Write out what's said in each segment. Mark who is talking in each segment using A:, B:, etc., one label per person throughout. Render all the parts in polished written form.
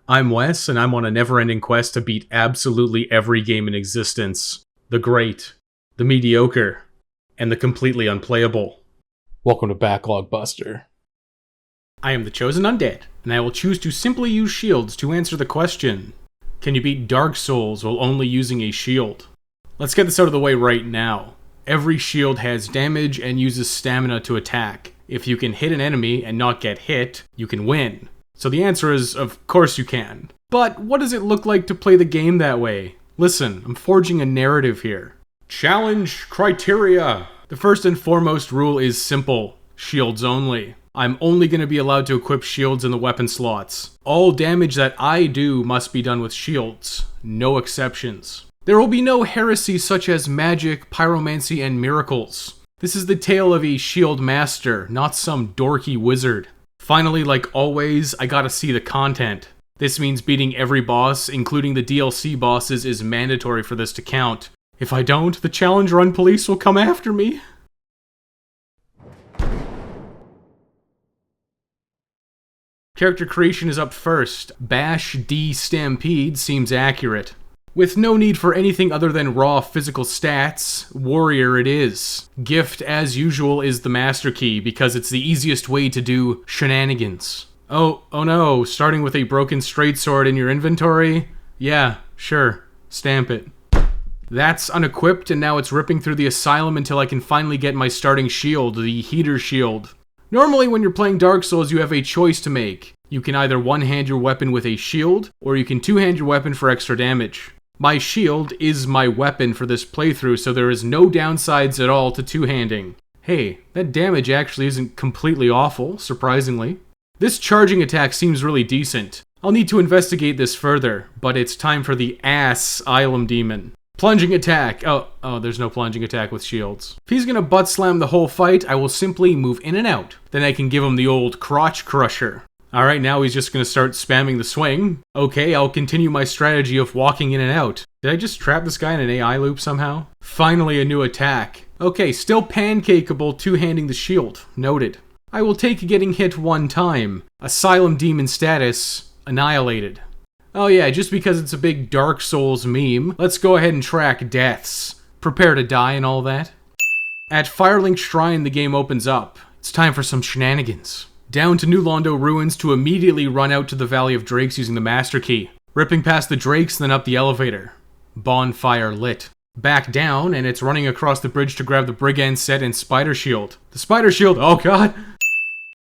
A: I'm Wes, and I'm on a never-ending quest to beat absolutely every game in existence. The great, the mediocre, and the completely unplayable.
B: Welcome to Backlog Buster.
A: I am the Chosen Undead, and I will choose to simply use shields to answer the question, can you beat Dark Souls while only using a shield? Let's get this out of the way right now. Every shield has damage and uses stamina to attack. If you can hit an enemy and not get hit, you can win. So the answer is, of course you can. But what does it look like to play the game that way? Listen, I'm forging a narrative here. Challenge criteria! The first and foremost rule is simple. Shields only. I'm only going to be allowed to equip shields in the weapon slots. All damage that I do must be done with shields. No exceptions. There will be no heresies such as magic, pyromancy, and miracles. This is the tale of a shield master, not some dorky wizard. Finally, like always, I gotta see the content. This means beating every boss, including the DLC bosses, is mandatory for this to count. If I don't, the challenge run police will come after me. Character creation is up first. Bash D Stampede seems accurate. With no need for anything other than raw physical stats, warrior it is. Gift, as usual, is the master key because it's the easiest way to do shenanigans. Oh no, starting with a broken straight sword in your inventory? Yeah, sure, stamp it. That's unequipped and now it's ripping through the asylum until I can finally get my starting shield, the heater shield. Normally when you're playing Dark Souls you have a choice to make. You can either one-hand your weapon with a shield, or you can two-hand your weapon for extra damage. My shield is my weapon for this playthrough, so there is no downsides at all to two-handing. Hey, that damage actually isn't completely awful, surprisingly. This charging attack seems really decent. I'll need to investigate this further, but it's time for the Asylum Demon. Plunging attack. Oh, there's no plunging attack with shields. If he's gonna butt slam the whole fight, I will simply move in and out. Then I can give him the old crotch crusher. Alright, now he's just gonna start spamming the swing. Okay, I'll continue my strategy of walking in and out. Did I just trap this guy in an AI loop somehow? Finally a new attack. Okay, still pancakeable two-handing the shield. Noted. I will take getting hit one time. Asylum Demon status, annihilated. Oh yeah, just because it's a big Dark Souls meme, let's go ahead and track deaths. Prepare to die and all that. At Firelink Shrine, the game opens up. It's time for some shenanigans. Down to New Londo ruins to immediately run out to the Valley of Drakes using the Master Key. Ripping past the Drakes, then up the elevator. Bonfire lit. Back down, and it's running across the bridge to grab the Brigand set and Spider Shield. The Spider Shield, oh god!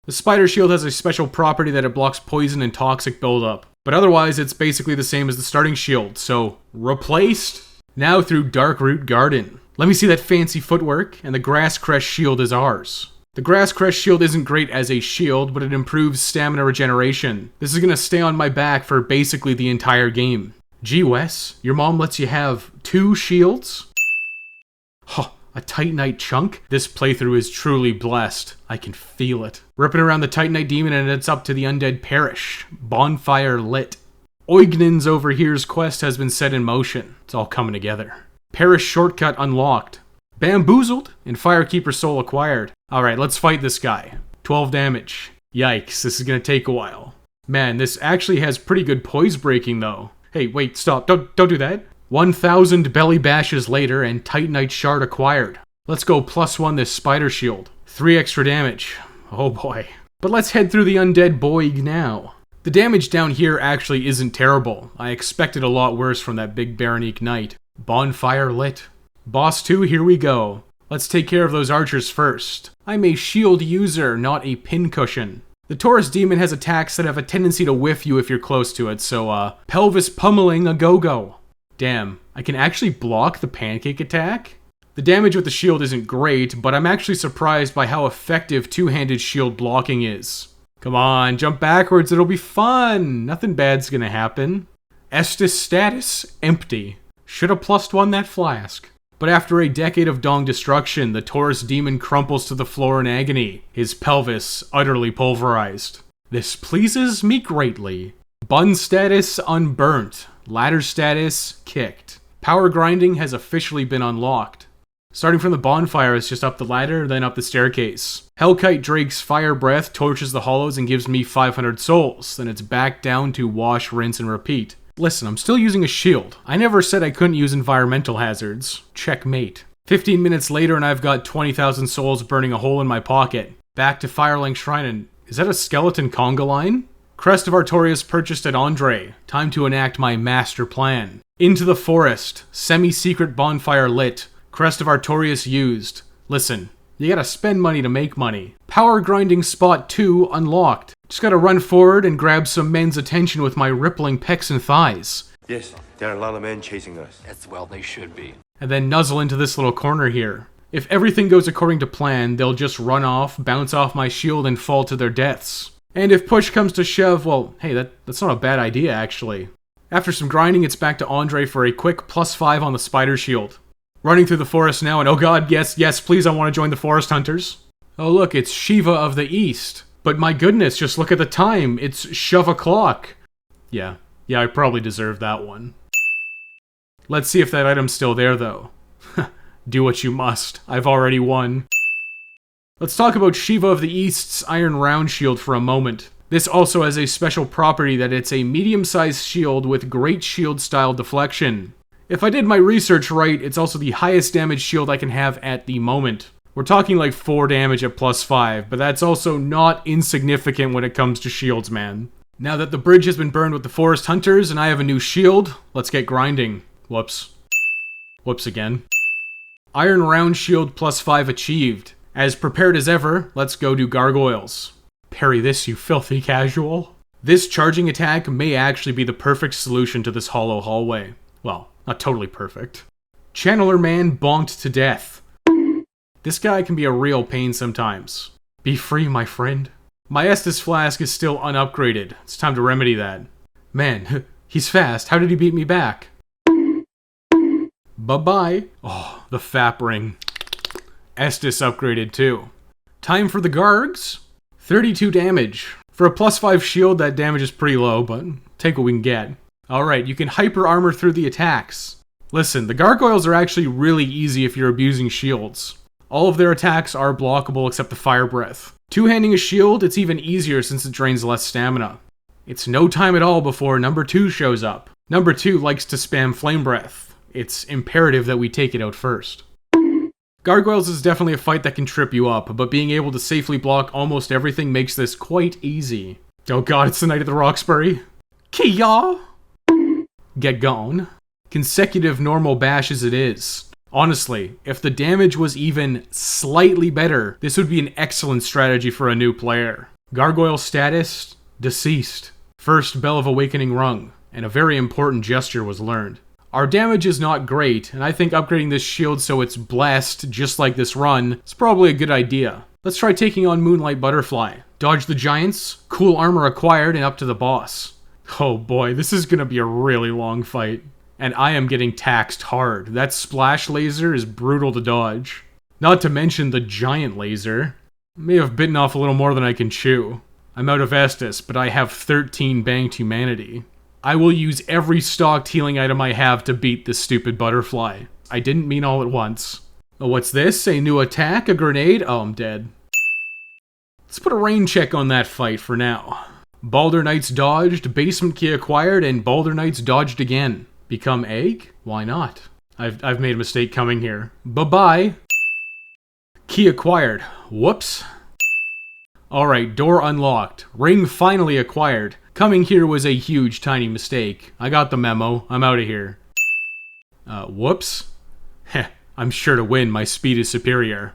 A: The Spider Shield has a special property that it blocks poison and toxic buildup. But otherwise, it's basically the same as the starting shield, so replaced? Now through Darkroot Garden. Let me see that fancy footwork, and the Grass Crest Shield is ours. The Grass Crest Shield isn't great as a shield, but it improves stamina regeneration. This is gonna stay on my back for basically the entire game. Gee Wes, your mom lets you have 2 shields? Huh, a Titanite chunk? This playthrough is truly blessed. I can feel it. Ripping around the Titanite demon and it's up to the undead parish. Bonfire lit. Oignan's Overhere's quest has been set in motion. It's all coming together. Parish shortcut unlocked. Bamboozled and Firekeeper soul acquired. Alright, let's fight this guy. 12 damage. Yikes, this is gonna take a while. Man, this actually has pretty good poise breaking though. Hey, wait, stop, don't do that. 1,000 belly bashes later and Titanite shard acquired. Let's go +1 this spider shield. 3 extra damage. Oh boy. But let's head through the undead boig now. The damage down here actually isn't terrible. I expected a lot worse from that big Baronique Knight. Bonfire lit. Boss 2, here we go. Let's take care of those archers first. I'm a shield user, not a pincushion. The Taurus Demon has attacks that have a tendency to whiff you if you're close to it, so pelvis pummeling a go-go. Damn, I can actually block the pancake attack? The damage with the shield isn't great, but I'm actually surprised by how effective two-handed shield blocking is. Come on, jump backwards, it'll be fun! Nothing bad's gonna happen. Estus status, empty. Should've +1 that flask. But after a decade of dong destruction, the Taurus Demon crumples to the floor in agony, his pelvis utterly pulverized. This pleases me greatly. Bun status unburnt. Ladder status kicked. Power grinding has officially been unlocked. Starting from the bonfire, it's just up the ladder, then up the staircase. Hellkite Drake's fire breath torches the hollows and gives me 500 souls. Then it's back down to wash, rinse, and repeat. Listen, I'm still using a shield. I never said I couldn't use environmental hazards. Checkmate. 15 minutes later and I've got 20,000 souls burning a hole in my pocket. Back to Firelink Shrine and... is that a skeleton conga line? Crest of Artorias purchased at Andre. Time to enact my master plan. Into the forest. Semi-secret bonfire lit. Crest of Artorias used. Listen, you gotta spend money to make money. Power grinding spot 2 unlocked. Just gotta run forward and grab some men's attention with my rippling pecs and thighs.
C: Yes, there are a lot of men chasing us.
D: As well they should be.
A: And then nuzzle into this little corner here. If everything goes according to plan, they'll just run off, bounce off my shield, and fall to their deaths. And if push comes to shove, well, hey, that's not a bad idea, actually. After some grinding, it's back to Andre for a quick +5 on the spider shield. Running through the forest now, and oh god, yes, please, I want to join the forest hunters. Oh look, it's Shiva of the East. But my goodness, just look at the time, it's shove o'clock. Yeah, I probably deserve that one. Let's see if that item's still there, though. Do what you must, I've already won. Let's talk about Shiva of the East's Iron Round Shield for a moment. This also has a special property that it's a medium-sized shield with great shield-style deflection. If I did my research right, it's also the highest damage shield I can have at the moment. We're talking like 4 damage at +5, but that's also not insignificant when it comes to shields, man. Now that the bridge has been burned with the forest hunters and I have a new shield, let's get grinding. Whoops. Whoops again. Iron Round Shield +5 achieved. As prepared as ever, let's go do Gargoyles. Parry this, you filthy casual. This charging attack may actually be the perfect solution to this hollow hallway. Well, not totally perfect. Channeler Man bonked to death. This guy can be a real pain sometimes. Be free, my friend. My Estus Flask is still unupgraded. It's time to remedy that. Man, he's fast. How did he beat me back? Bye-bye. Oh, the Fap Ring. Estus upgraded too. Time for the Gargs. 32 damage. For a +5 shield, that damage is pretty low, but take what we can get. Alright, you can hyper armor through the attacks. Listen, the Gargoyles are actually really easy if you're abusing shields. All of their attacks are blockable except the Fire Breath. Two-handing a shield, it's even easier since it drains less stamina. It's no time at all before number 2 shows up. Number 2 likes to spam Flame Breath. It's imperative that we take it out first. Gargoyles is definitely a fight that can trip you up, but being able to safely block almost everything makes this quite easy. Oh god, it's the Knight of the Roxbury. Kia! Get gone. Consecutive normal bashes it is. Honestly, if the damage was even slightly better, this would be an excellent strategy for a new player. Gargoyle status, deceased. First Bell of Awakening rung, and a very important gesture was learned. Our damage is not great, and I think upgrading this shield so it's blessed, just like this run, is probably a good idea. Let's try taking on Moonlight Butterfly. Dodge the giants, cool armor acquired, and up to the boss. Oh boy, this is gonna be a really long fight. And I am getting taxed hard. That splash laser is brutal to dodge. Not to mention the giant laser. May have bitten off a little more than I can chew. I'm out of Estus, but I have 13 banked humanity. I will use every stocked healing item I have to beat this stupid butterfly. I didn't mean all at once. Oh, what's this? A new attack? A grenade? Oh, I'm dead. Let's put a rain check on that fight for now. Balder Knights dodged, basement key acquired, and Balder Knights dodged again. Become egg? Why not? I've made a mistake coming here. Bye-bye. Key acquired. Whoops. Alright, door unlocked. Ring finally acquired. Coming here was a huge, tiny mistake. I got the memo. I'm out of here. Whoops. Heh, I'm sure to win. My speed is superior.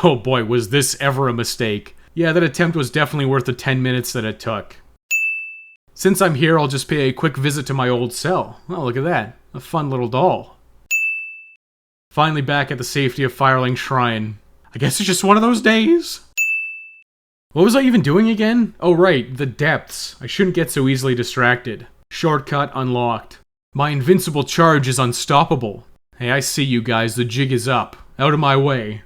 A: Oh boy, was this ever a mistake. Yeah, that attempt was definitely worth the 10 minutes that it took. Since I'm here, I'll just pay a quick visit to my old cell. Oh, look at that. A fun little doll. Finally back at the safety of Firelink Shrine. I guess it's just one of those days. What was I even doing again? Oh right, the depths. I shouldn't get so easily distracted. Shortcut unlocked. My invincible charge is unstoppable. Hey, I see you guys, the jig is up. Out of my way.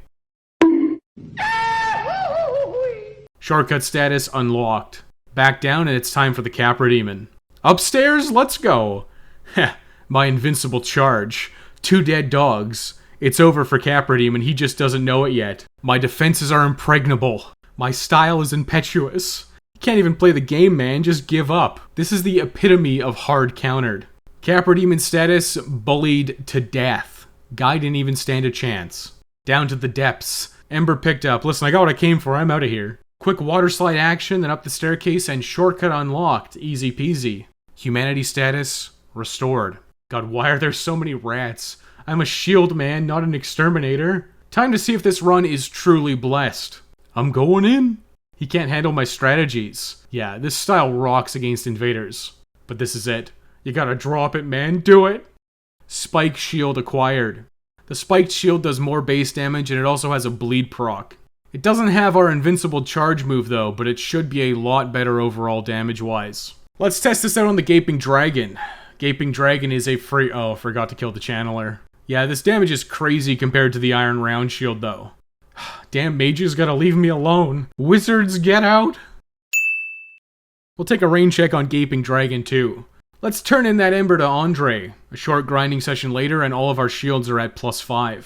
A: Shortcut status unlocked. Back down and it's time for the Capra Demon. Upstairs, let's go! Heh, my invincible charge. 2 dead dogs. It's over for Capra Demon, he just doesn't know it yet. My defenses are impregnable. My style is impetuous. You can't even play the game, man, just give up. This is the epitome of hard countered. Capra Demon status, bullied to death. Guy didn't even stand a chance. Down to the depths. Ember picked up. Listen, I got what I came for, I'm out of here. Quick water slide action, then up the staircase, and shortcut unlocked. Easy peasy. Humanity status, restored. God, why are there so many rats? I'm a shield man, not an exterminator. Time to see if this run is truly blessed. I'm going in. He can't handle my strategies. Yeah, this style rocks against invaders. But this is it. You gotta drop it, man. Do it. Spike shield acquired. The spiked shield does more base damage, and it also has a bleed proc. It doesn't have our invincible charge move though, but it should be a lot better overall damage-wise. Let's test this out on the Gaping Dragon. Gaping Dragon is a free... Oh, forgot to kill the channeler. Yeah, this damage is crazy compared to the Iron Round Shield though. Damn mages gotta leave me alone. Wizards, get out! We'll take a rain check on Gaping Dragon too. Let's turn in that Ember to Andre. A short grinding session later and all of our shields are at +5.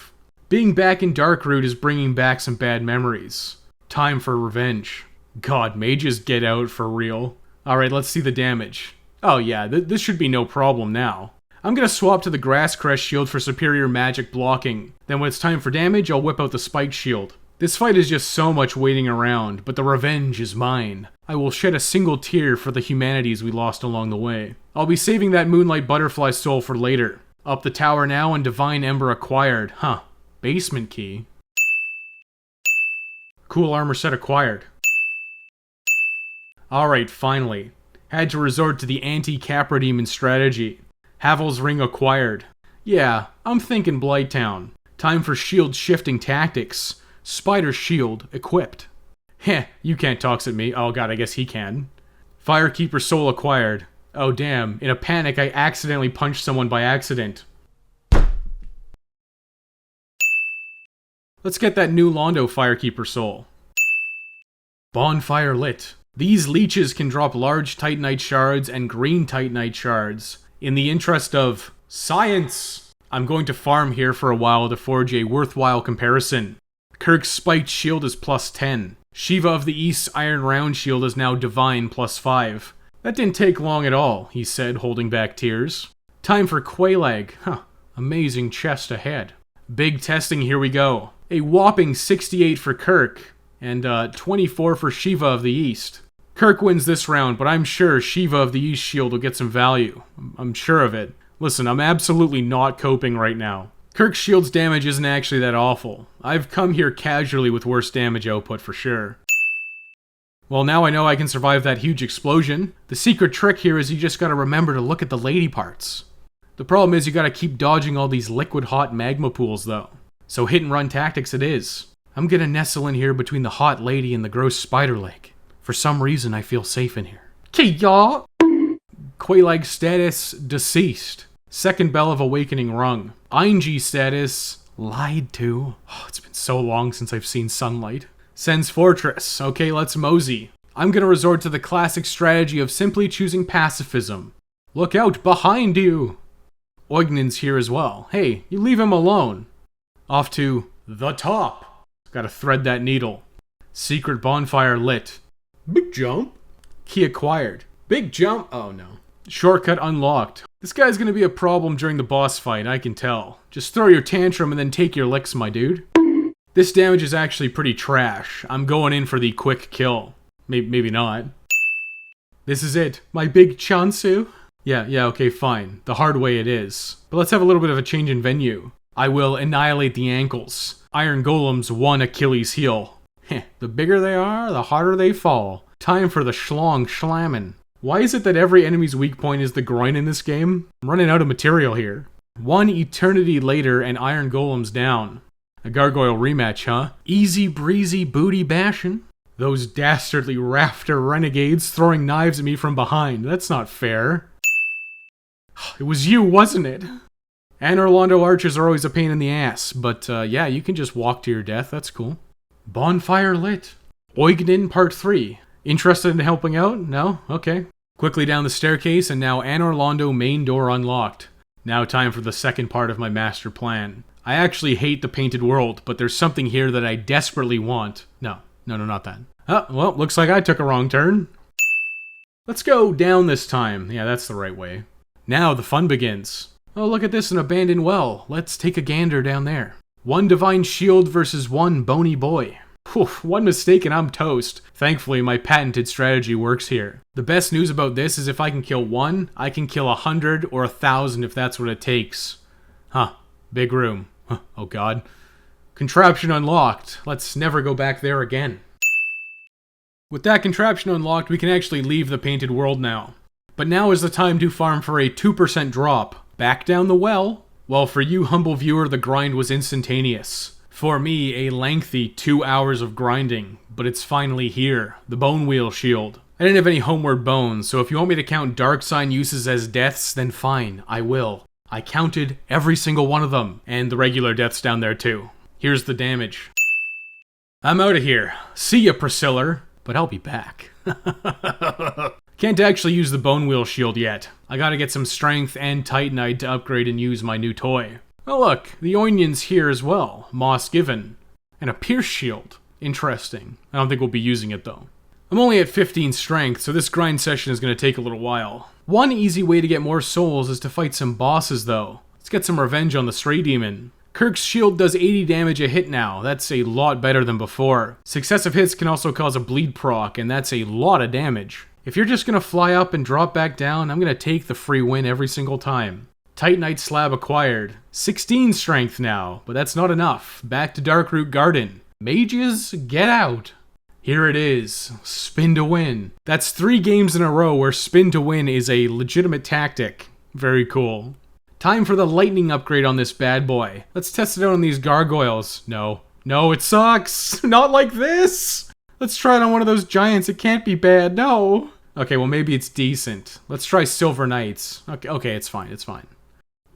A: Being back in Darkroot is bringing back some bad memories. Time for revenge. God, mages get out for real. Alright, let's see the damage. Oh yeah, this should be no problem now. I'm gonna swap to the Grass Crest shield for superior magic blocking. Then when it's time for damage, I'll whip out the Spike shield. This fight is just so much waiting around, but the revenge is mine. I will shed a single tear for the humanities we lost along the way. I'll be saving that Moonlight Butterfly soul for later. Up the tower now and Divine Ember acquired. Huh. Basement key. Cool armor set acquired. Alright, finally. Had to resort to the anti-Capra Demon strategy. Havel's Ring acquired. Yeah, I'm thinking Blighttown. Time for shield shifting tactics. Spider shield equipped. Heh, you can't tox at me. Oh god, I guess he can. Firekeeper soul acquired. Oh damn, in a panic I accidentally punched someone by accident. Let's get that new Londo Firekeeper soul. Bonfire lit. These leeches can drop large Titanite shards and green Titanite shards. In the interest of science, I'm going to farm here for a while to forge a worthwhile comparison. Kirk's spiked shield is +10. Shiva of the East's Iron Round shield is now Divine +5. That didn't take long at all, he said, holding back tears. Time for Quelaag. Huh, amazing chest ahead. Big testing, here we go. A whopping 68 for Kirk, and 24 for Shiva of the East. Kirk wins this round, but I'm sure Shiva of the East shield will get some value. I'm sure of it. Listen, I'm absolutely not coping right now. Kirk's shield's damage isn't actually that awful. I've come here casually with worse damage output for sure. Well, now I know I can survive that huge explosion. The secret trick here is you just gotta remember to look at the lady parts. The problem is you gotta keep dodging all these liquid hot magma pools though. So hit and run tactics it is. I'm gonna nestle in here between the hot lady and the gross spider leg. For some reason I feel safe in here. Okay, y'all! Quelaag status, deceased. Second bell of awakening rung. Ainji status, lied to. Oh, it's been so long since I've seen sunlight. Sen's Fortress. Okay, let's mosey. I'm gonna resort to the classic strategy of simply choosing pacifism. Look out, behind you! Oignan's here as well. Hey, you leave him alone. Off to the top. Gotta thread that needle. Secret bonfire lit. Big jump. Key acquired. Big jump. Oh no. Shortcut unlocked. This guy's gonna be a problem during the boss fight, I can tell. Just throw your tantrum and then take your licks, my dude. This damage is actually pretty trash. I'm going in for the quick kill. Maybe not. This is it. My big Chansu. Yeah, okay, fine. The hard way it is. But let's have a little bit of a change in venue. I will annihilate the ankles. Iron Golem's one Achilles heel. Heh, the bigger they are, the harder they fall. Time for the schlong schlammin'. Why is it that every enemy's weak point is the groin in this game? I'm running out of material here. One eternity later and Iron Golem's down. A gargoyle rematch, huh? Easy breezy booty bashin'. Those dastardly rafter renegades throwing knives at me from behind. That's not fair. It was you, wasn't it? Anor Londo archers are always a pain in the ass, but yeah, you can just walk to your death, that's cool. Bonfire lit. Oignan Part 3. Interested in helping out? No? Okay. Quickly down the staircase, and now Anor Londo main door unlocked. Now time for the second part of my master plan. I actually hate the painted world, but there's something here that I desperately want. No, not that. Oh, well, looks like I took a wrong turn. Let's go down this time. Yeah, that's the right way. Now the fun begins. Oh, look at this, an abandoned well. Let's take a gander down there. One divine shield versus one bony boy. Whew, one mistake and I'm toast. Thankfully, my patented strategy works here. The best news about this is if I can kill one, I can kill 100 or 1,000 if that's what it takes. Huh, big room. Huh, oh god. Contraption unlocked. Let's never go back there again. With that contraption unlocked, we can actually leave the painted world now. But now is the time to farm for a 2% drop. Back down the well. Well, for you, humble viewer, the grind was instantaneous. For me, a lengthy 2 hours of grinding. But it's finally here. The Bone Wheel Shield. I didn't have any homeward bones, so if you want me to count dark sign uses as deaths, then fine, I will. I counted every single one of them, and the regular deaths down there too. Here's the damage. I'm out of here. See ya, Priscilla. But I'll be back. Can't actually use the Bone Wheel Shield yet. I gotta get some strength and Titanite to upgrade and use my new toy. Oh look, the Onion's here as well. Moss given. And a Pierce Shield. Interesting. I don't think we'll be using it though. I'm only at 15 strength, so this grind session is gonna take a little while. One easy way to get more souls is to fight some bosses though. Let's get some revenge on the Stray Demon. Kirk's shield does 80 damage a hit now. That's a lot better than before. Successive hits can also cause a bleed proc, and that's a lot of damage. If you're just gonna fly up and drop back down, I'm gonna take the free win every single time. Titanite slab acquired. 16 strength now, but that's not enough. Back to Darkroot Garden. Mages, get out. Here it is. Spin to win. That's 3 games in a row where spin to win is a legitimate tactic. Very cool. Time for the lightning upgrade on this bad boy. Let's test it out on these gargoyles. No, it sucks. Not like this. Let's try it on one of those giants. It can't be bad. No. Okay, well maybe it's decent. Let's try Silver Knights. Okay, it's fine.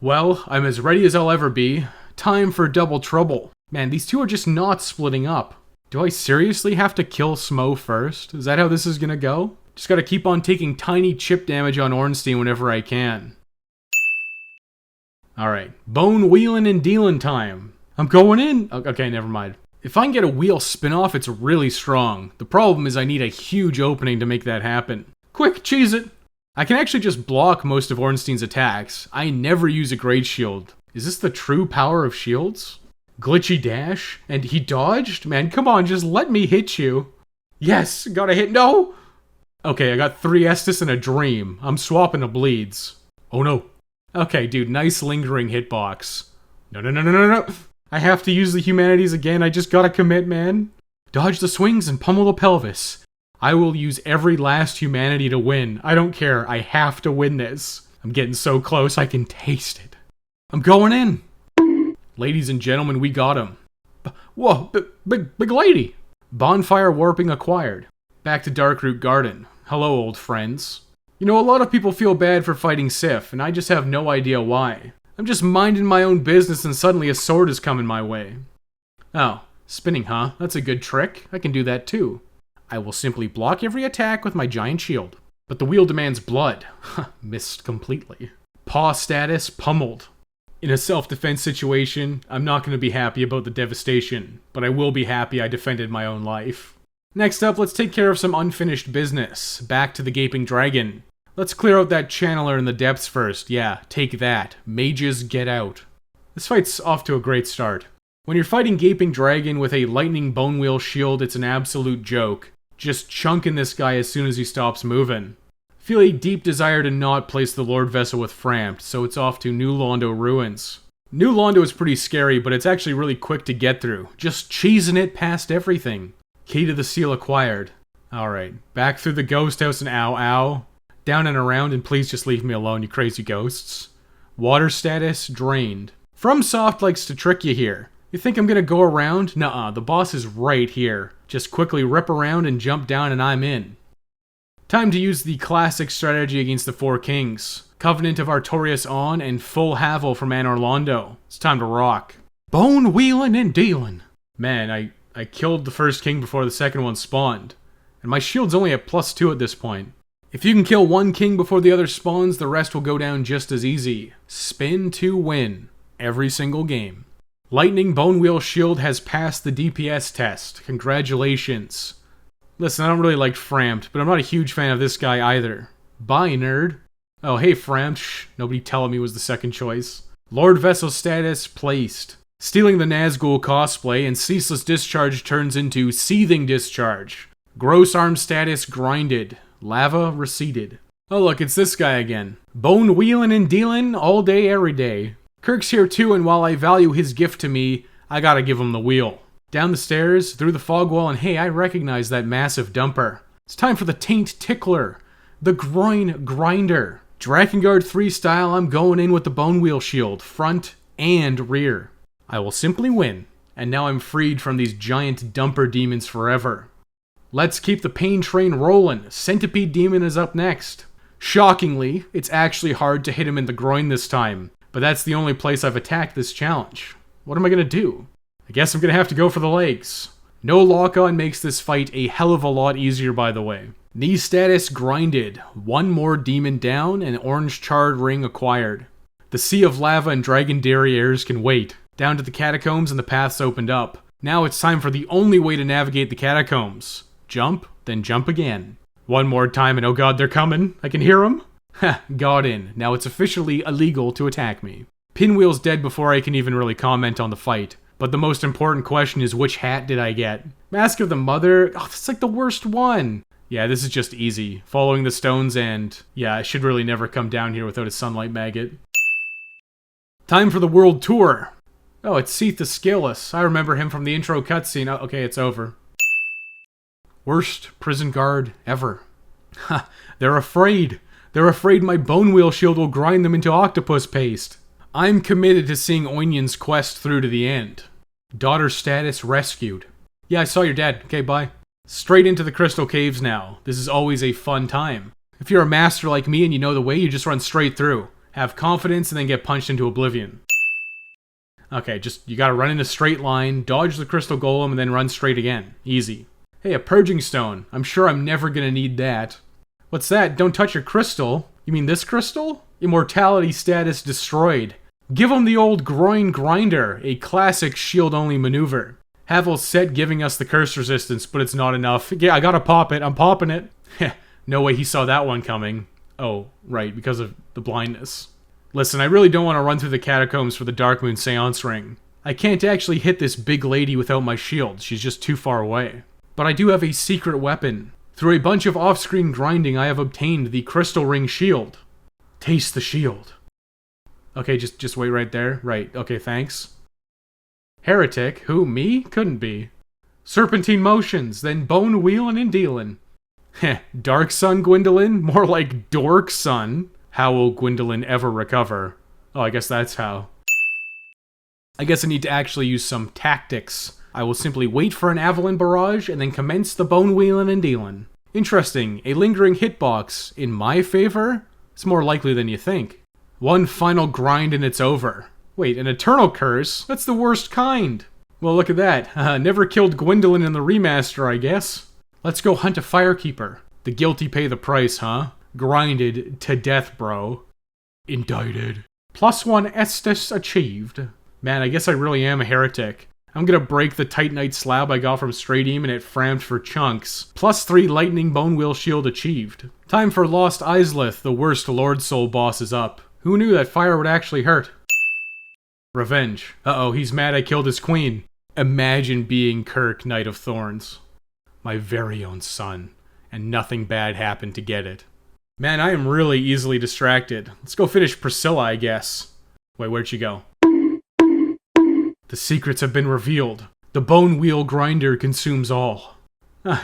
A: Well, I'm as ready as I'll ever be. Time for double trouble. Man, these two are just not splitting up. Do I seriously have to kill Smough first? Is that how this is gonna go? Just gotta keep on taking tiny chip damage on Ornstein whenever I can. Alright, bone wheeling and dealing time. I'm going in. Okay, never mind. If I can get a wheel spin off, it's really strong. The problem is I need a huge opening to make that happen. Quick, cheese it! I can actually just block most of Ornstein's attacks. I never use a great shield. Is this the true power of shields? Glitchy dash? And he dodged? Man, come on, just let me hit you. Yes, got a hit. No! Okay, I got 3 Estus and a Dream. I'm swapping the bleeds. Oh no. Okay, dude, nice lingering hitbox. No. I have to use the humanities again. I just gotta commit, man. Dodge the swings and pummel the pelvis. I will use every last humanity to win. I don't care. I have to win this. I'm getting so close, I can taste it. I'm going in. Ladies and gentlemen, we got him. Whoa, big lady. Bonfire warping acquired. Back to Darkroot Garden. Hello, old friends. You know, a lot of people feel bad for fighting Sif, and I just have no idea why. I'm just minding my own business and suddenly a sword is coming my way. Oh, spinning, huh? That's a good trick. I can do that too. I will simply block every attack with my giant shield. But the wheel demands blood. Missed completely. Paw status pummeled. In a self-defense situation, I'm not going to be happy about the devastation, but I will be happy I defended my own life. Next up, let's take care of some unfinished business. Back to the Gaping Dragon. Let's clear out that channeler in the depths first. Yeah, take that. Mages, get out. This fight's off to a great start. When you're fighting Gaping Dragon with a lightning bone wheel shield, it's an absolute joke. Just chunking this guy as soon as he stops moving. Feel a deep desire to not place the Lord Vessel with Framped, so it's off to New Londo Ruins. New Londo is pretty scary, but it's actually really quick to get through. Just cheesing it past everything. Key to the seal acquired. Alright, back through the ghost house and ow. Down and around, and please just leave me alone, you crazy ghosts. Water status drained. FromSoft likes to trick you here. You think I'm gonna go around? Nuh-uh, the boss is right here. Just quickly rip around and jump down and I'm in. Time to use the classic strategy against the 4 kings. Covenant of Artorias on and full Havel from Anor Londo. It's time to rock. Bone wheeling and dealing. Man, I killed the first king before the second one spawned. And my shield's only at +2 at this point. If you can kill one king before the other spawns, the rest will go down just as easy. Spin to win. Every single game. Lightning Bone Wheel Shield has passed the DPS test. Congratulations. Listen, I don't really like Frampt, but I'm not a huge fan of this guy either. Bye, nerd. Oh, hey, Frampt. Shh, nobody telling me was the second choice. Lord Vessel status placed. Stealing the Nazgul cosplay and Ceaseless Discharge turns into Seething Discharge. Gross Arm status grinded. Lava receded. Oh look, it's this guy again. Bone wheelin' and dealin' all day every day. Kirk's here too, and while I value his gift to me, I gotta give him the wheel. Down the stairs, through the fog wall, and hey, I recognize that massive dumper. It's time for the Taint Tickler. The Groin Grinder. Drakengard 3 style, I'm going in with the Bone Wheel Shield, front and rear. I will simply win, and now I'm freed from these giant dumper demons forever. Let's keep the pain train rolling. Centipede Demon is up next. Shockingly, it's actually hard to hit him in the groin this time, but that's the only place I've attacked this challenge. What am I gonna do? I guess I'm gonna have to go for the legs. No lock-on makes this fight a hell of a lot easier, by the way. Knee status grinded. One more demon down and orange charred ring acquired. The Sea of Lava and Dragon Derriers can wait. Down to the Catacombs and the paths opened up. Now it's time for the only way to navigate the Catacombs. Jump, then jump again. One more time and oh god, they're coming. I can hear them. Ha, got in. Now it's officially illegal to attack me. Pinwheel's dead before I can even really comment on the fight. But the most important question is, which hat did I get? Mask of the Mother? Oh, that's like the worst one. Yeah, this is just easy. Following the stones and... yeah, I should really never come down here without a sunlight maggot. Time for the world tour. Oh, it's Seath the Scaleless. I remember him from the intro cutscene. Oh, okay, it's over. Worst prison guard ever. Ha, they're afraid. They're afraid my bone wheel shield will grind them into octopus paste. I'm committed to seeing Oinion's quest through to the end. Daughter status rescued. Yeah, I saw your dad. Okay, bye. Straight into the Crystal Caves now. This is always a fun time. If you're a master like me and you know the way, you just run straight through. Have confidence and then get punched into oblivion. Okay, just, you gotta run in a straight line, dodge the Crystal Golem, and then run straight again. Easy. Hey, a Purging Stone. I'm sure I'm never gonna need that. What's that? Don't touch your crystal. You mean this crystal? Immortality status destroyed. Give him the old Groin Grinder, a classic shield-only maneuver. Havel's set giving us the curse resistance, but it's not enough. Yeah, I gotta pop it. I'm popping it. No way he saw that one coming. Oh, right, because of the blindness. Listen, I really don't want to run through the Catacombs for the Darkmoon Seance Ring. I can't actually hit this big lady without my shield. She's just too far away. But I do have a secret weapon. Through a bunch of off-screen grinding, I have obtained the Crystal Ring Shield. Taste the shield. Okay, just wait right there. Right, okay, thanks. Heretic? Who, me? Couldn't be. Serpentine motions, then bone wheelin' and dealin'. Heh, Dark Sun Gwendolyn? More like Dork Sun. How will Gwendolyn ever recover? Oh, I guess that's how. I guess I need to actually use some tactics. I will simply wait for an Avalon Barrage and then commence the bone wheelin' and dealin'. Interesting, a lingering hitbox. In my favor? It's more likely than you think. One final grind and it's over. Wait, an Eternal Curse? That's the worst kind. Well, look at that. Never killed Gwendolyn in the remaster, I guess. Let's go hunt a Firekeeper. The guilty pay the price, huh? Grinded to death, bro. Indicted. +1 Estus achieved. Man, I guess I really am a heretic. I'm gonna break the Titanite slab I got from Stray Demon at Frampt for chunks. +3 Lightning Bone Wheel Shield achieved. Time for Lost Isleth, the worst Lord Soul boss is up. Who knew that fire would actually hurt? Revenge. Uh-oh, he's mad I killed his queen. Imagine being Kirk, Knight of Thorns. My very own son. And nothing bad happened to get it. Man, I am really easily distracted. Let's go finish Priscilla, I guess. Wait, where'd she go? The secrets have been revealed. The bone wheel grinder consumes all.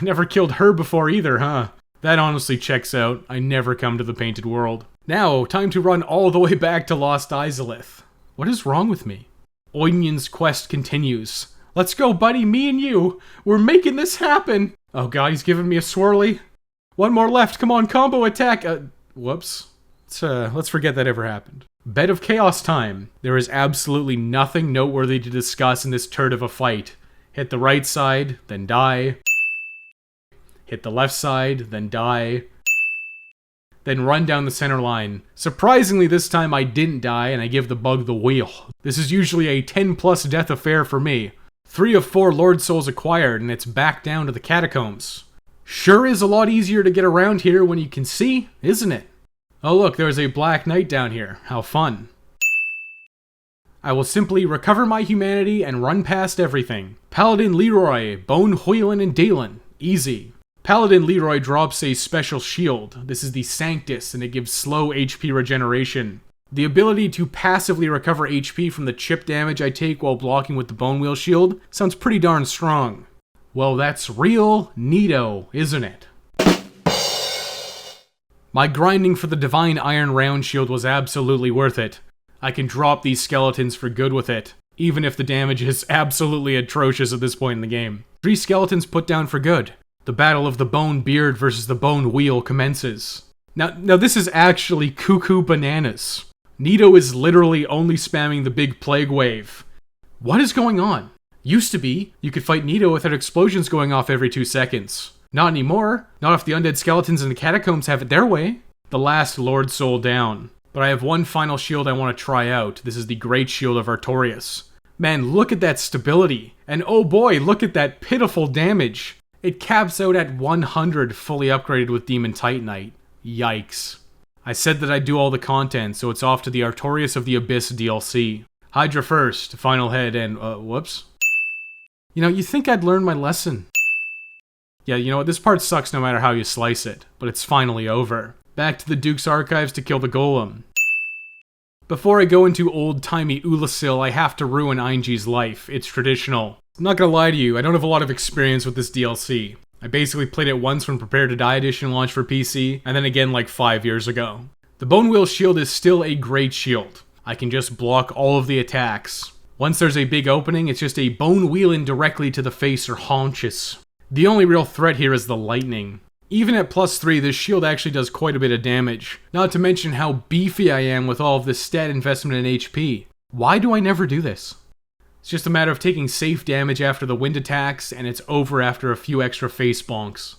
A: Never killed her before either, huh? That honestly checks out. I never come to the Painted World. Now, time to run all the way back to Lost Isleth. What is wrong with me? Oinion's quest continues. Let's go, buddy, me and you. We're making this happen. Oh god, he's giving me a swirly. One more left, come on, combo attack. Whoops. Let's forget that ever happened. Bed of Chaos time. There is absolutely nothing noteworthy to discuss in this turd of a fight. Hit the right side, then die. Hit the left side, then die. then run down the center line. Surprisingly, this time I didn't die and I give the bug the wheel. This is usually a 10+ death affair for me. 3 of 4 Lord Souls acquired and it's back down to the Catacombs. Sure is a lot easier to get around here when you can see, isn't it? Oh look, there's a Black Knight down here. How fun. I will simply recover my humanity and run past everything. Paladin Leroy, Bone Hoylen and Dalen. Easy. Paladin Leroy drops a special shield. This is the Sanctus and it gives slow HP regeneration. The ability to passively recover HP from the chip damage I take while blocking with the Bone Wheel shield sounds pretty darn strong. Well, that's real neato, isn't it? My grinding for the Divine Iron Round Shield was absolutely worth it. I can drop these skeletons for good with it, even if the damage is absolutely atrocious at this point in the game. 3 skeletons put down for good. The battle of the Bone Beard versus the Bone Wheel commences. Now this is actually cuckoo bananas. Nito is literally only spamming the big plague wave. What is going on? Used to be, you could fight Nito without explosions going off every 2 seconds. Not anymore. Not if the undead skeletons in the Catacombs have it their way. The last Lord Soul down. But I have one final shield I want to try out. This is the Great Shield of Artorias. Man, look at that stability. And oh boy, look at that pitiful damage. It caps out at 100 fully upgraded with Demon Titanite. Yikes. I said that I'd do all the content, so it's off to the Artorias of the Abyss DLC. Hydra first, final head, and whoops. You know, you think I'd learn my lesson. Yeah, you know what, this part sucks no matter how you slice it, but it's finally over. Back to the Duke's Archives to kill the Golem. Before I go into old-timey Ulasil, I have to ruin Einji's life. It's traditional. I'm not gonna lie to you, I don't have a lot of experience with this DLC. I basically played it once when Prepare to Die Edition launched for PC, and then again like 5 years ago. The Bone Wheel shield is still a great shield. I can just block all of the attacks. Once there's a big opening, it's just a bone wheeling directly to the face or haunches. The only real threat here is the lightning. Even at +3, this shield actually does quite a bit of damage. Not to mention how beefy I am with all of this stat investment in HP. Why do I never do this? It's just a matter of taking safe damage after the wind attacks, and it's over after a few extra face bonks.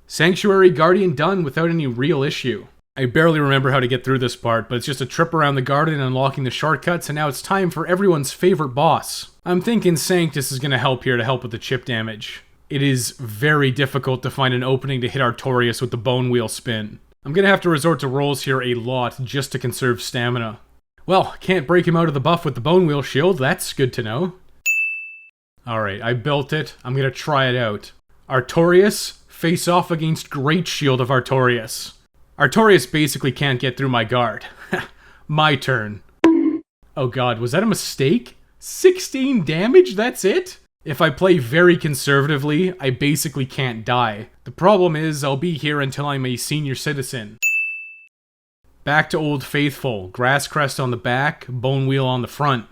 A: Sanctuary Guardian done without any real issue. I barely remember how to get through this part, but it's just a trip around the garden and unlocking the shortcuts, and now it's time for everyone's favorite boss. I'm thinking Sanctus is going to help here to help with the chip damage. It is very difficult to find an opening to hit Artorias with the Bone Wheel spin. I'm going to have to resort to rolls here a lot just to conserve stamina. Well, can't break him out of the buff with the Bone Wheel shield, that's good to know. Alright, I built it, I'm going to try it out. Artorias, face off against Great Shield of Artorias. Artorias basically can't get through my guard. My turn. Oh god, was that a mistake? 16 damage, that's it? If I play very conservatively, I basically can't die. The problem is, I'll be here until I'm a senior citizen. Back to Old Faithful, Grass Crest on the back, Bone Wheel on the front.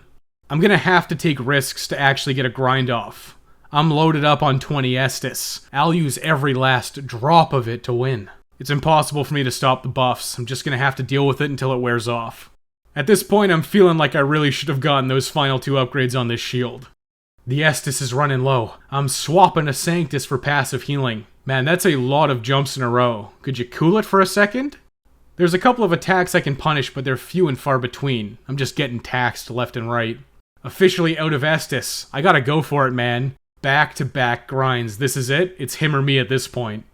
A: I'm gonna have to take risks to actually get a grind off. I'm loaded up on 20 Estus. I'll use every last drop of it to win. It's impossible for me to stop the buffs. I'm just gonna have to deal with it until it wears off. At this point, I'm feeling like I really should have gotten those final 2 upgrades on this shield. The Estus is running low. I'm swapping a Sanctus for passive healing. Man, that's a lot of jumps in a row. Could you cool it for a second? There's a couple of attacks I can punish, but they're few and far between. I'm just getting taxed left and right. Officially out of Estus. I gotta go for it, man. Back-to-back grinds. This is it. It's him or me at this point.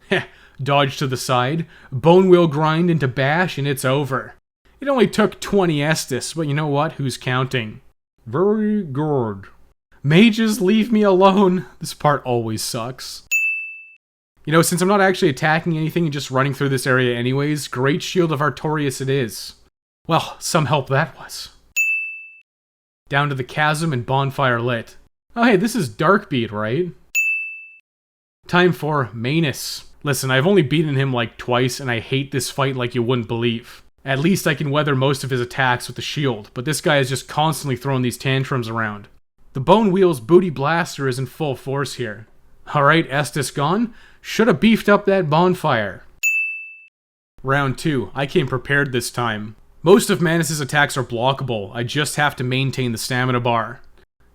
A: Heh. Dodge to the side. Bone Wheel grind into bash, and it's over. It only took 20 Estus, but you know what? Who's counting? Very good. Mages, leave me alone. This part always sucks. You know, since I'm not actually attacking anything and just running through this area anyways, Great Shield of Artorias it is. Well, some help that was. Down to the chasm and bonfire lit. Oh hey, this is Darkbeat, right? Time for Manus. Listen, I've only beaten him like twice, and I hate this fight like you wouldn't believe. At least I can weather most of his attacks with the shield, but this guy is just constantly throwing these tantrums around. The Bone Wheel's Booty Blaster is in full force here. Alright, Estus gone. Should've beefed up that bonfire. Round 2. I came prepared this time. Most of Manus' attacks are blockable. I just have to maintain the stamina bar.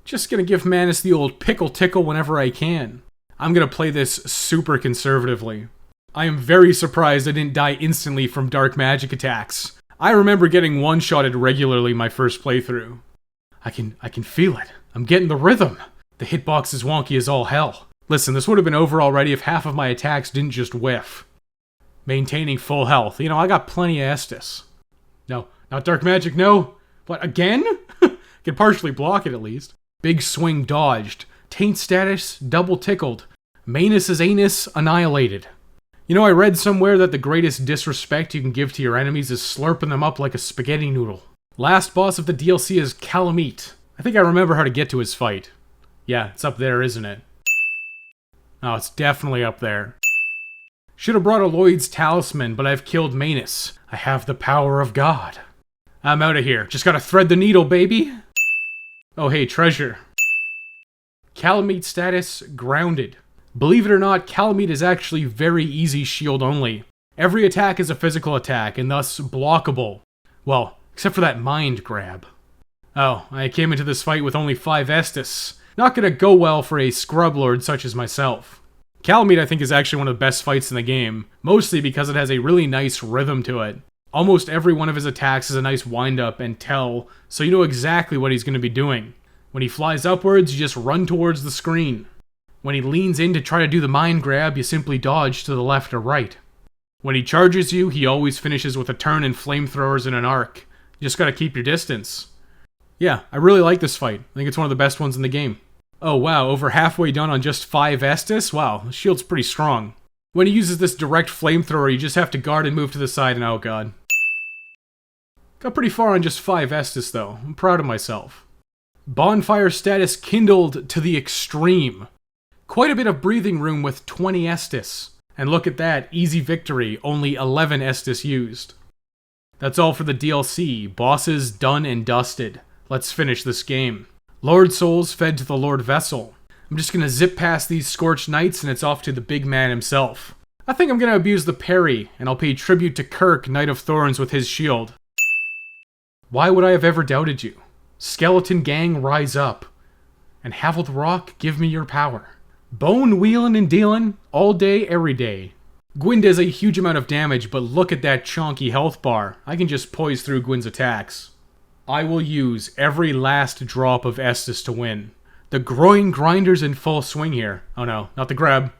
A: Just gonna give Manus the old pickle tickle whenever I can. I'm gonna play this super conservatively. I am very surprised I didn't die instantly from dark magic attacks. I remember getting one-shotted regularly my first playthrough. I can feel it. I'm getting the rhythm. The hitbox is wonky as all hell. Listen, this would have been over already if half of my attacks didn't just whiff. Maintaining full health. You know, I got plenty of Estus. No, not dark magic, no. What, again? Can partially block it at least. Big swing dodged. Taint status double tickled. Manus' anus annihilated. You know, I read somewhere that the greatest disrespect you can give to your enemies is slurping them up like a spaghetti noodle. Last boss of the DLC is Kalameet. I think I remember how to get to his fight. Yeah, it's up there, isn't it? Oh, it's definitely up there. Should have brought a Lloyd's talisman, but I've killed Manus. I have the power of God. I'm out of here. Just gotta thread the needle, baby. Oh, hey, treasure. Kalameet status, grounded. Believe it or not, Kalameet is actually very easy shield only. Every attack is a physical attack, and thus blockable. Well, except for that mind grab. Oh, I came into this fight with only 5 Estus. Not gonna go well for a scrub lord such as myself. Kalameet, I think, is actually one of the best fights in the game, mostly because it has a really nice rhythm to it. Almost every one of his attacks is a nice wind-up and tell, so you know exactly what he's gonna be doing. When he flies upwards, you just run towards the screen. When he leans in to try to do the mind grab, you simply dodge to the left or right. When he charges you, he always finishes with a turn and flamethrowers in an arc. You just gotta keep your distance. Yeah, I really like this fight. I think it's one of the best ones in the game. Oh wow, over halfway done on just 5 Estus? Wow, the shield's pretty strong. When he uses this direct flamethrower, you just have to guard and move to the side and oh god. Got pretty far on just 5 Estus though. I'm proud of myself. Bonfire status kindled to the extreme. Quite a bit of breathing room with 20 Estus. And look at that, easy victory, only 11 Estus used. That's all for the DLC, bosses done and dusted. Let's finish this game. Lord Souls fed to the Lord Vessel. I'm just gonna zip past these Scorched Knights and it's off to the big man himself. I think I'm gonna abuse the parry, and I'll pay tribute to Kirk, Knight of Thorns, with his shield. Why would I have ever doubted you? Skeleton gang, rise up. And Haveld Rock, give me your power. Bone wheelin' and dealin', all day, every day. Gwyn does a huge amount of damage, but look at that chonky health bar. I can just poise through Gwyn's attacks. I will use every last drop of Estus to win. The groin grinder's in full swing here. Oh no, not the grab.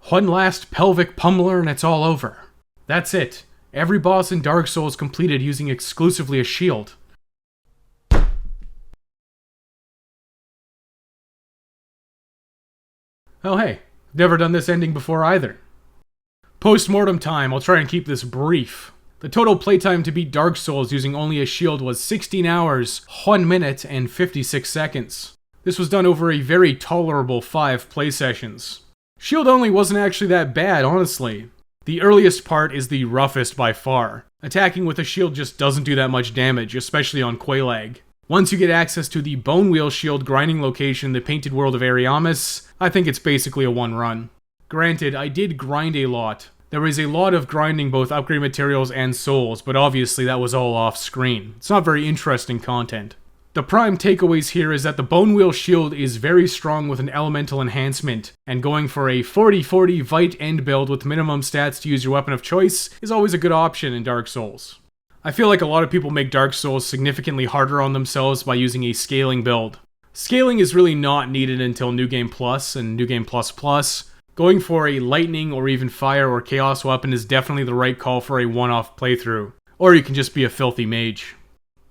A: One last pelvic pummeler and it's all over. That's it. Every boss in Dark Souls completed using exclusively a shield. Oh hey, never done this ending before either. Post-mortem time, I'll try and keep this brief. The total playtime to beat Dark Souls using only a shield was 16 hours, 1 minute, and 56 seconds. This was done over a very tolerable 5 play sessions. Shield only wasn't actually that bad, honestly. The earliest part is the roughest by far. Attacking with a shield just doesn't do that much damage, especially on Quelaag. Once you get access to the Bone Wheel Shield grinding location in the Painted World of Ariamis, I think it's basically a one run. Granted, I did grind a lot. There was a lot of grinding both upgrade materials and souls, but obviously that was all off screen. It's not very interesting content. The prime takeaways here is that the Bone Wheel Shield is very strong with an elemental enhancement, and going for a 40-40 Vite end build with minimum stats to use your weapon of choice is always a good option in Dark Souls. I feel like a lot of people make Dark Souls significantly harder on themselves by using a scaling build. Scaling is really not needed until New Game Plus and New Game Plus Plus. Going for a lightning or even fire or chaos weapon is definitely the right call for a one-off playthrough. Or you can just be a filthy mage.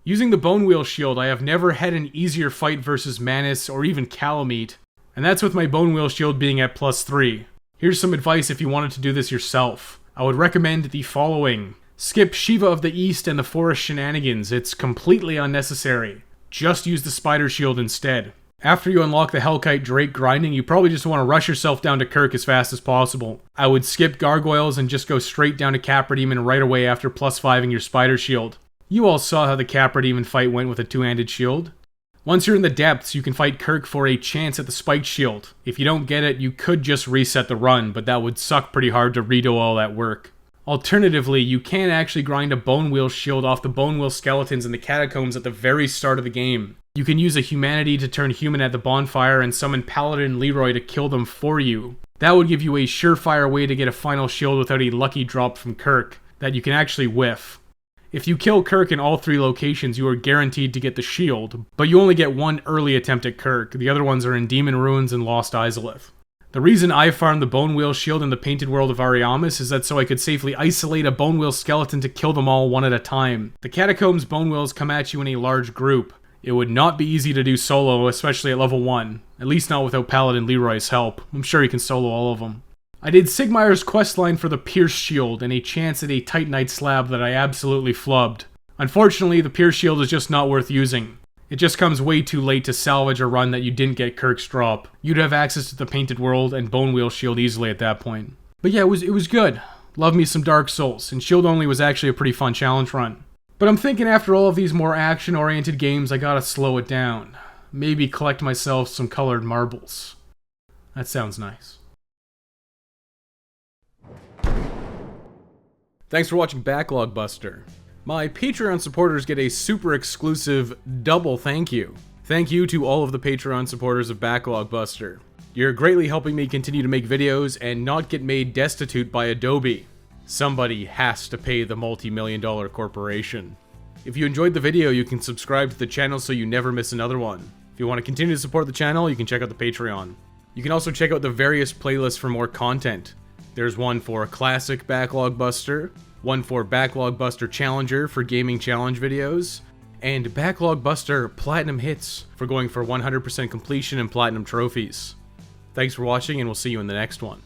A: Using the Bone Wheel Shield, I have never had an easier fight versus Manus or even Kalameet, and that's with my Bone Wheel Shield being at +3. Here's some advice if you wanted to do this yourself. I would recommend the following. Skip Shiva of the East and the Forest Shenanigans, it's completely unnecessary. Just use the Spider Shield instead. After you unlock the Hellkite Drake grinding, you probably just want to rush yourself down to Kirk as fast as possible. I would skip Gargoyles and just go straight down to Capra Demon right away after +5ing your Spider Shield. You all saw how the Capra Demon fight went with a two-handed shield. Once you're in the depths, you can fight Kirk for a chance at the Spiked Shield. If you don't get it, you could just reset the run, but that would suck pretty hard to redo all that work. Alternatively, you can actually grind a Bone Wheel Shield off the Bone Wheel skeletons in the Catacombs at the very start of the game. You can use a Humanity to turn human at the bonfire and summon Paladin Leroy to kill them for you. That would give you a surefire way to get a final shield without a lucky drop from Kirk that you can actually whiff. If you kill Kirk in all 3 locations, you are guaranteed to get the shield, but you only get 1 early attempt at Kirk. The other ones are in Demon Ruins and Lost Izalith. The reason I farmed the Bone Wheel shield in the Painted World of Ariamis is that so I could safely isolate a Bone Wheel skeleton to kill them all one at a time. The Catacombs Bone Wheels come at you in a large group. It would not be easy to do solo, especially at level 1. At least not without Paladin Leroy's help. I'm sure he can solo all of them. I did Sigmayr's questline for the Pierce Shield and a chance at a Titanite slab that I absolutely flubbed. Unfortunately, the Pierce Shield is just not worth using. It just comes way too late to salvage a run that you didn't get Kirk's drop. You'd have access to the Painted World and Bone Wheel Shield easily at that point. But yeah, it was good. Love me some Dark Souls, and Shield Only was actually a pretty fun challenge run. But I'm thinking after all of these more action-oriented games, I gotta slow it down. Maybe collect myself some colored marbles. That sounds nice. Thanks for watching Backlog Buster. My Patreon supporters get a super exclusive double thank you. Thank you to all of the Patreon supporters of Backlog Buster. You're greatly helping me continue to make videos and not get made destitute by Adobe. Somebody has to pay the multi-million-dollar corporation. If you enjoyed the video, you can subscribe to the channel so you never miss another one. If you want to continue to support the channel, you can check out the Patreon. You can also check out the various playlists for more content. There's one for Classic Backlog Buster, one for Backlog Buster Challenger for gaming challenge videos, and Backlog Buster Platinum Hits for going for 100% completion and Platinum Trophies. Thanks for watching, and we'll see you in the next one.